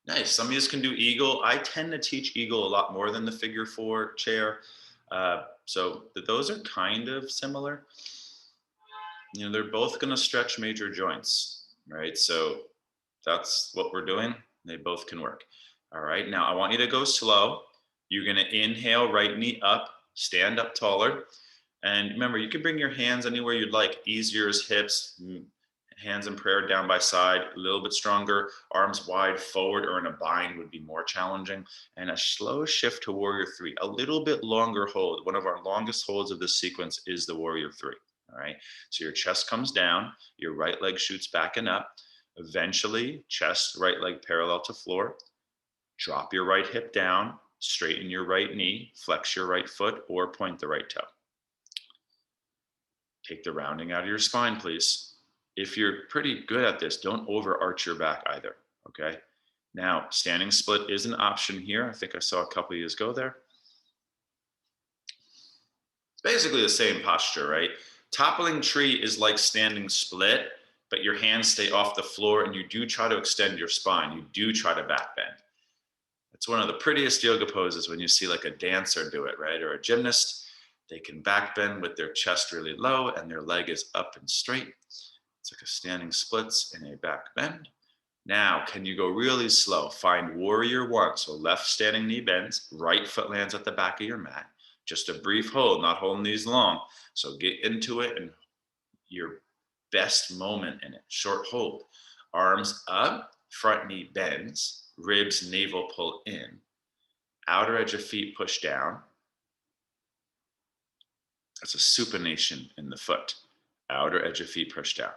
S1: Nice. Some of you can do eagle. I tend to teach eagle a lot more than the figure 4 chair. So those are kind of similar. They're both going to stretch major joints, right? So that's what we're doing. They both can work. All right. Now I want you to go slow. You're going to inhale, right knee up, stand up taller. And remember, you can bring your hands anywhere you'd like. Easier is hips, hands in prayer down by side, a little bit stronger, arms wide forward or in a bind would be more challenging. And a slow shift to Warrior 3, a little bit longer hold. One of our longest holds of this sequence is the Warrior 3, all right? So your chest comes down, your right leg shoots back and up. Eventually, chest, right leg parallel to floor. Drop your right hip down, Straighten your right knee, flex your right foot, or point the right toe. Take the rounding out of your spine, please. If you're pretty good at this, don't overarch your back either, okay? Now, standing split is an option here. I think I saw a couple of you go there. It's basically the same posture, right? Toppling tree is like standing split, but your hands stay off the floor and you do try to extend your spine. You do try to back bend. It's one of the prettiest yoga poses when you see like a dancer do it, right? Or a gymnast. They can back bend with their chest really low and their leg is up and straight. It's like a standing splits and a back bend. Now, can you go really slow? Find warrior one. So left standing knee bends, right foot lands at the back of your mat. Just a brief hold, not holding these long. So get into it and your best moment in it. Short hold. Arms up, front knee bends, ribs, navel pull in. Outer edge of feet push down. That's a supination in the foot. Outer edge of feet push down.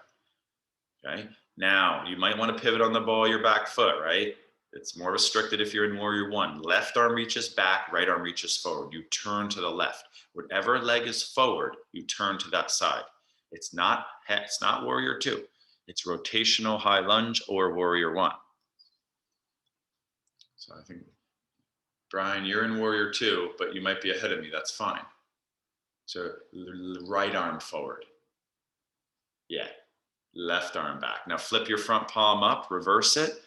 S1: Okay. Now, you might want to pivot on the ball of your back foot, right? It's more restricted if you're in warrior one. Left arm reaches back, right arm reaches forward. You turn to the left. Whatever leg is forward, you turn to that side. It's not warrior two. It's rotational high lunge or warrior one. So I think, Brian, you're in warrior two, but you might be ahead of me. That's fine. So right arm forward. Yeah. Left arm back. Now flip your front palm up, reverse it.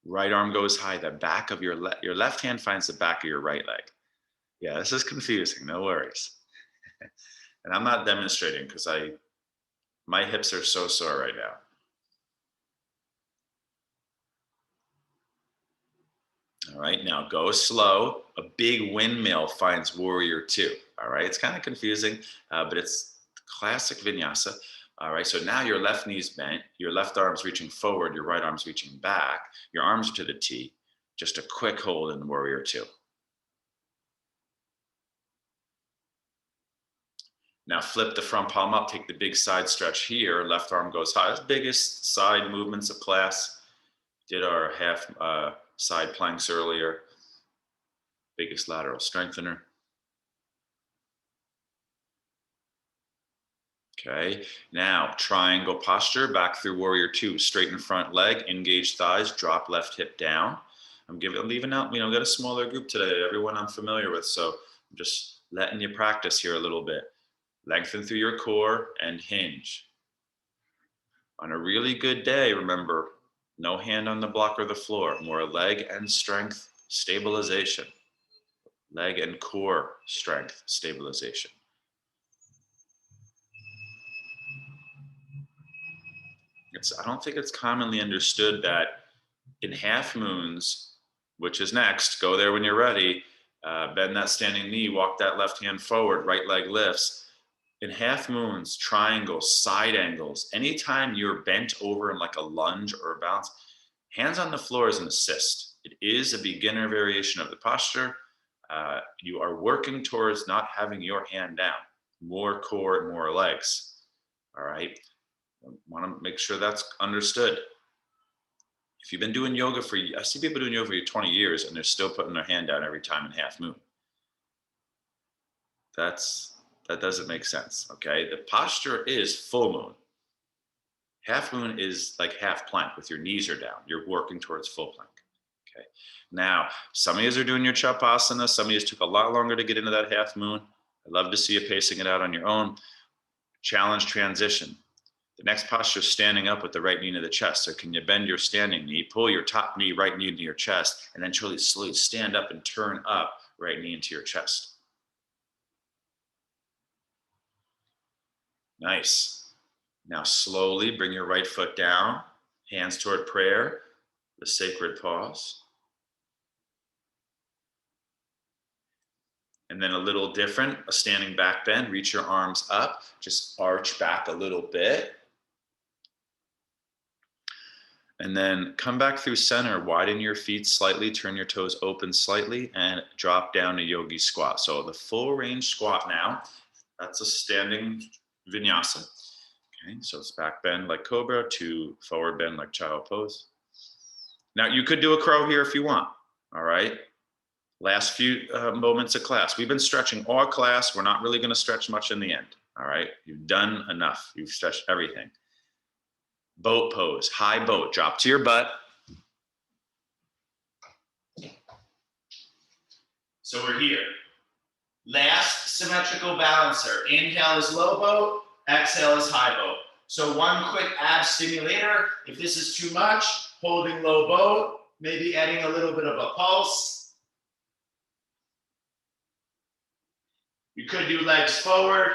S1: Right arm goes high. The back of your left hand finds the back of your right leg. Yeah, this is confusing. No worries. And I'm not demonstrating because my hips are so sore right now. All right, now go slow. A big windmill finds warrior two. All right, it's kind of confusing, but it's classic vinyasa. All right, so now your left knee's bent, your left arm's reaching forward, your right arm's reaching back, your arms are to the T. Just a quick hold in warrior two. Now flip the front palm up, take the big side stretch here, left arm goes high. That's the biggest side movements of class. Did our half side planks earlier. Biggest lateral strengthener. Okay, now triangle posture, back through warrior two. Straighten front leg, engage thighs, drop left hip down. I'm leaving out, got a smaller group today, everyone I'm familiar with, so I'm just letting you practice here a little bit. Lengthen through your core and hinge. On a really good day, remember, no hand on the block or the floor, more leg and strength stabilization. Leg and core strength stabilization. I don't think it's commonly understood that in half moons, which is next, go there when you're ready, bend that standing knee, walk that left hand forward, right leg lifts. In half moons, triangles, side angles, anytime you're bent over in like a lunge or a bounce, hands on the floor is an assist. It is a beginner variation of the posture. You are working towards not having your hand down, more core and more legs. All right. I want to make sure that's understood. If you've been doing yoga I see people doing yoga for 20 years and they're still putting their hand down every time in half moon. That doesn't make sense, okay? The posture is full moon. Half moon is like half plank with your knees are down. You're working towards full plank, okay? Now, some of you are doing your Shavasana. Some of you took a lot longer to get into that half moon. I'd love to see you pacing it out on your own. Challenge transition. The next posture is standing up with the right knee to the chest. So can you bend your standing knee, pull your top knee, right knee into your chest, and then truly slowly stand up and turn up, right knee into your chest. Nice. Now slowly bring your right foot down, hands toward prayer, the sacred pause. And then a little different, a standing back bend, reach your arms up, just arch back a little bit. And then come back through center, widen your feet slightly, turn your toes open slightly, and drop down to Yogi Squat. So the full range squat now, that's a standing vinyasa. Okay, so it's back bend like cobra to forward bend like child pose. Now you could do a crow here if you want, all right? Last few moments of class. We've been stretching all class. We're not really going to stretch much in the end. All right. You've done enough. You've stretched everything. Boat pose, high boat, drop to your butt. So we're here. Last symmetrical balancer. Inhale is low boat, exhale is high boat. So one quick ab stimulator. If this is too much, holding low boat, maybe adding a little bit of a pulse. You could do legs forward.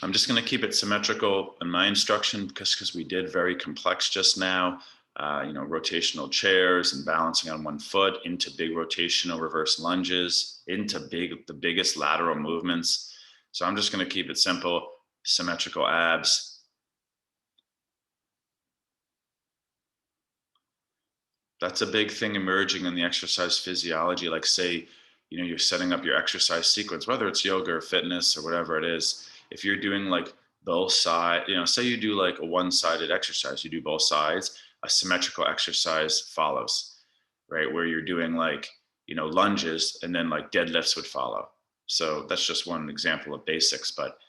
S1: I'm just going to keep it symmetrical in my instruction because we did very complex just now. Rotational chairs and balancing on one foot into big rotational reverse lunges, into the biggest lateral movements. So I'm just going to keep it simple, symmetrical abs. That's a big thing emerging in the exercise physiology. Like say, you're setting up your exercise sequence, whether it's yoga or fitness or whatever it is. If you're doing like both sides, say you do like a one-sided exercise, you do both sides, a symmetrical exercise follows, right? Where you're doing like, lunges and then like deadlifts would follow. So that's just one example of basics, but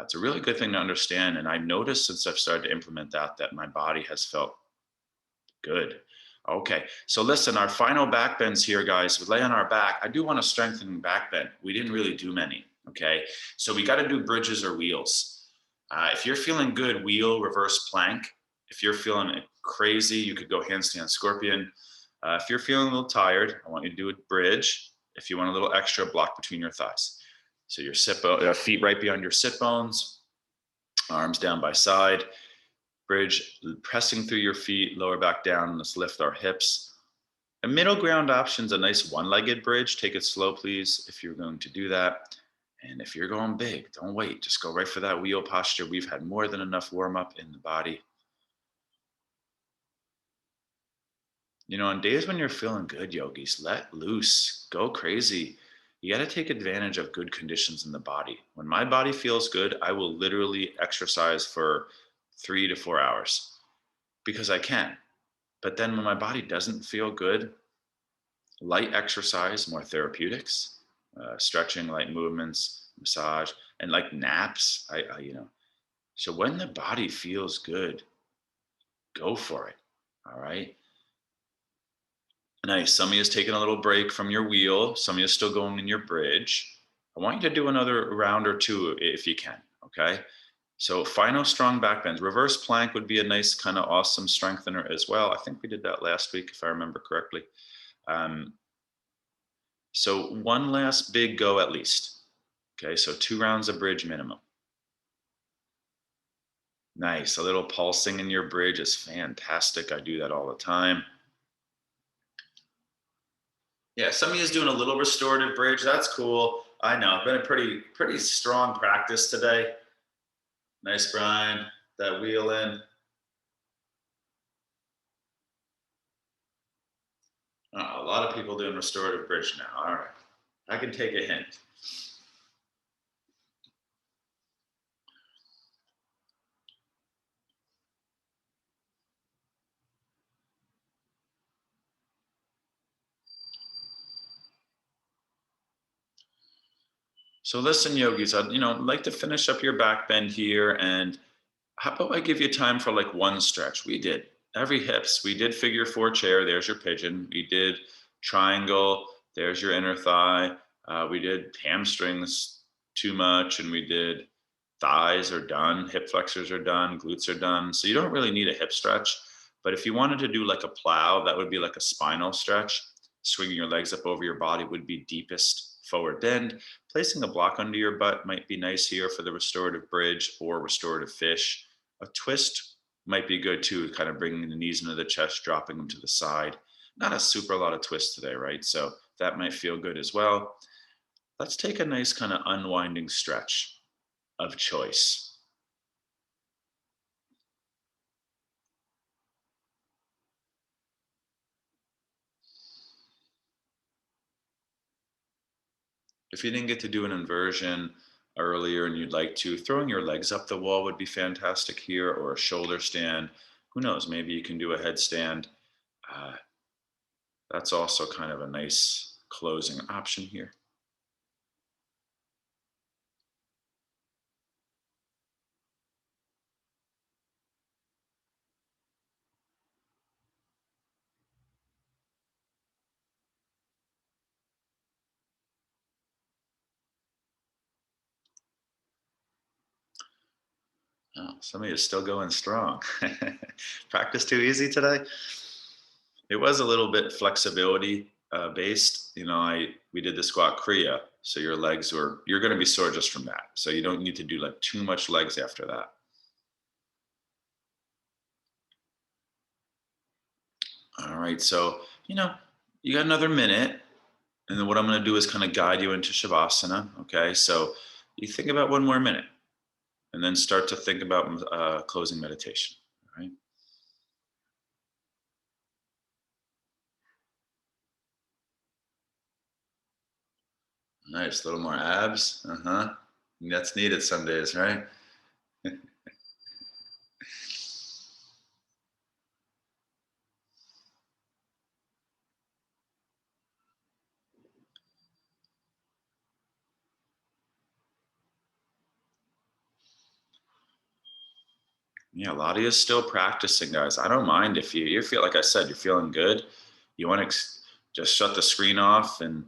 S1: it's a really good thing to understand. And I've noticed since I've started to implement that my body has felt good. Okay, so listen, our final back bends here, guys. We lay on our back. I do want to strengthen back bend. We didn't really do many, okay? So we got to do bridges or wheels. If you're feeling good, wheel, reverse plank. If you're feeling crazy, you could go handstand scorpion. If you're feeling a little tired, I want you to do a bridge. If you want a little extra, block between your thighs. So your feet right beyond your sit bones, arms down by side. Bridge, pressing through your feet, lower back down. Let's lift our hips. A middle ground option is a nice one-legged bridge. Take it slow, please, if you're going to do that. And if you're going big, don't wait. Just go right for that wheel posture. We've had more than enough warm-up in the body. On days when you're feeling good, yogis, let loose, go crazy. You got to take advantage of good conditions in the body. When my body feels good, I will literally exercise for 3 to 4 hours because I can. But then when my body doesn't feel good, light exercise, more therapeutics, stretching, light movements, massage, and like naps. So when the body feels good, go for it. All right. Nice. Some of you is taking a little break from your wheel. Some of you is still going in your bridge. I want you to do another round or two if you can. Okay. So final strong back bends. Reverse plank would be a nice kind of awesome strengthener as well. I think we did that last week, if I remember correctly. So one last big go at least. Okay, so 2 rounds of bridge minimum. Nice. A little pulsing in your bridge is fantastic. I do that all the time. Yeah, some of you is doing a little restorative bridge. That's cool. I know. It's been a pretty strong practice today. Nice, Brian. That wheel in. A lot of people doing restorative bridge now. All right. I can take a hint. So listen, yogis, I'd like to finish up your back bend here, and how about I give you time for like one stretch? We did every hips. We did figure 4 chair. There's your pigeon. We did triangle. There's your inner thigh. We did hamstrings too much, and we did thighs are done. Hip flexors are done. Glutes are done. So you don't really need a hip stretch. But if you wanted to do like a plow, that would be like a spinal stretch. Swinging your legs up over your body would be deepest forward bend. Placing a block under your butt might be nice here for the restorative bridge or restorative fish. A twist might be good too, kind of bringing the knees into the chest, dropping them to the side. Not a super lot of twist today, right? So that might feel good as well. Let's take a nice kind of unwinding stretch of choice. If you didn't get to do an inversion, earlier and you'd like to, throwing your legs up the wall would be fantastic here, or a shoulder stand. Who knows? Maybe you can do a headstand. Uh, that's also kind of a nice closing option here. Oh, some of you are still going strong. Practice too easy today? It was a little bit flexibility based. We did the squat kriya, so you're going to be sore just from that. So you don't need to do like too much legs after that. All right, so you got another minute, and then what I'm going to do is kind of guide you into shavasana. Okay, so you think about one more minute, and then start to think about closing meditation. All right. Nice, a little more abs. That's needed some days, right? Yeah, a lot of you still practicing, guys. I don't mind if you feel like I said you're feeling good. You want to just shut the screen off and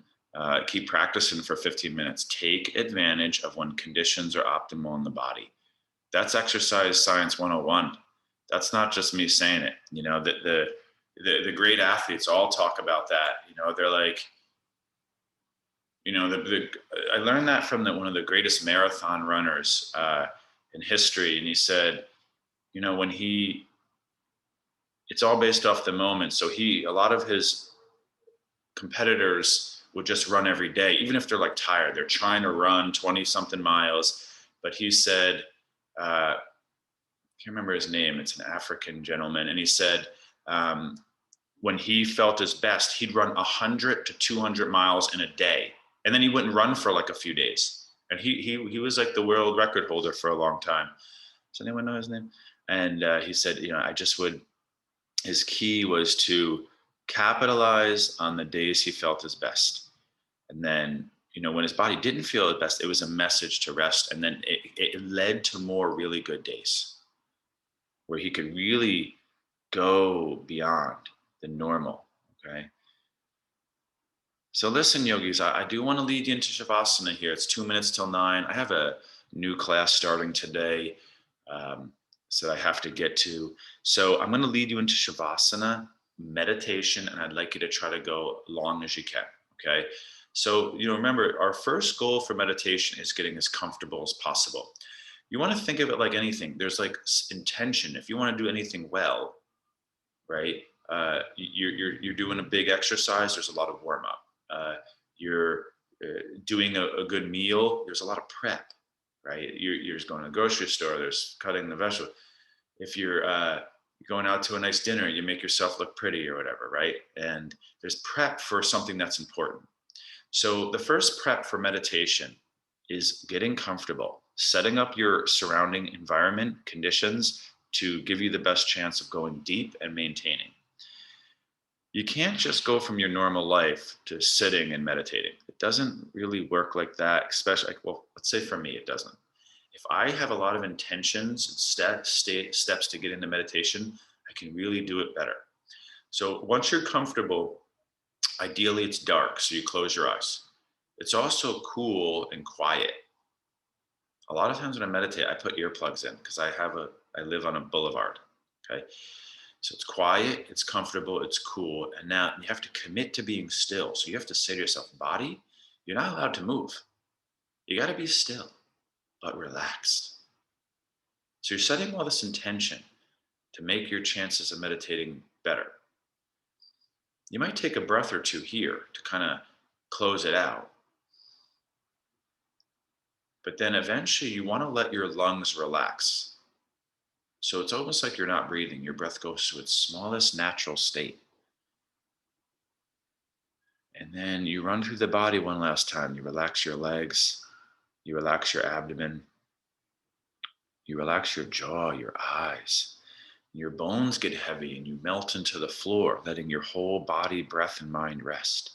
S1: keep practicing for 15 minutes. Take advantage of when conditions are optimal in the body. That's exercise science 101. That's not just me saying it. The great athletes all talk about that. They're like, I learned that from one of the greatest marathon runners in history, and he said, when it's all based off the moment. So a lot of his competitors would just run every day, even if they're like tired. They're trying to run 20 something miles. But he said, I can't remember his name. It's an African gentleman. And he said, when he felt his best, he'd run 100 to 200 miles in a day. And then he wouldn't run for like a few days. And he was like the world record holder for a long time. Does anyone know his name? And he said, his key was to capitalize on the days he felt his best. And then, when his body didn't feel his best, it was a message to rest. And then it led to more really good days where he could really go beyond the normal. Okay. So listen, yogis, I do want to lead you into Shavasana here. It's 2 minutes till 9. I have a new class starting today. So I have to get to. So I'm going to lead you into Shavasana meditation, and I'd like you to try to go long as you can. Okay. So, remember, our first goal for meditation is getting as comfortable as possible. You want to think of it like anything. There's like intention. If you want to do anything well, right? You're doing a big exercise. There's a lot of warm up. You're doing a good meal. There's a lot of prep, right? You're just going to the grocery store. There's cutting the vegetable. If you're going out to a nice dinner, you make yourself look pretty or whatever, right? And there's prep for something that's important. So the first prep for meditation is getting comfortable, setting up your surrounding environment conditions to give you the best chance of going deep and maintaining. You can't just go from your normal life to sitting and meditating. It doesn't really work like that, especially, let's say for me, it doesn't. If I have a lot of intentions and steps to get into meditation, I can really do it better. So once you're comfortable, ideally it's dark, so you close your eyes. It's also cool and quiet. A lot of times when I meditate, I put earplugs in because I live on a boulevard. Okay. So it's quiet, it's comfortable, it's cool. And now you have to commit to being still. So you have to say to yourself, body, you're not allowed to move. You got to be still, but relaxed. So you're setting all this intention to make your chances of meditating better. You might take a breath or two here to kind of close it out. But then eventually you want to let your lungs relax. So it's almost like you're not breathing. Your breath goes to its smallest natural state. And then you run through the body one last time. You relax your legs. You relax your abdomen. You relax your jaw, your eyes. Your bones get heavy and you melt into the floor, letting your whole body, breath, and mind rest.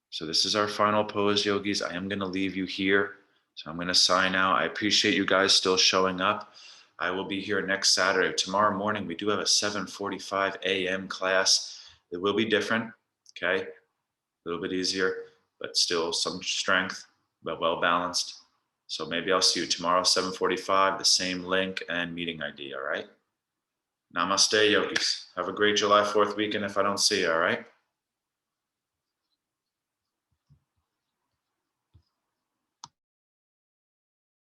S1: So this is our final pose, yogis. I am going to leave you here. So I'm going to sign out. I appreciate you guys still showing up. I will be here next Saturday. Tomorrow morning, we do have a 7:45 a.m. class. It will be different, okay? A little bit easier, but still some strength, but well balanced. So maybe I'll see you tomorrow, 7:45, the same link and meeting ID, all right? Namaste, yogis. Have a great July 4th weekend if I don't see you, all right?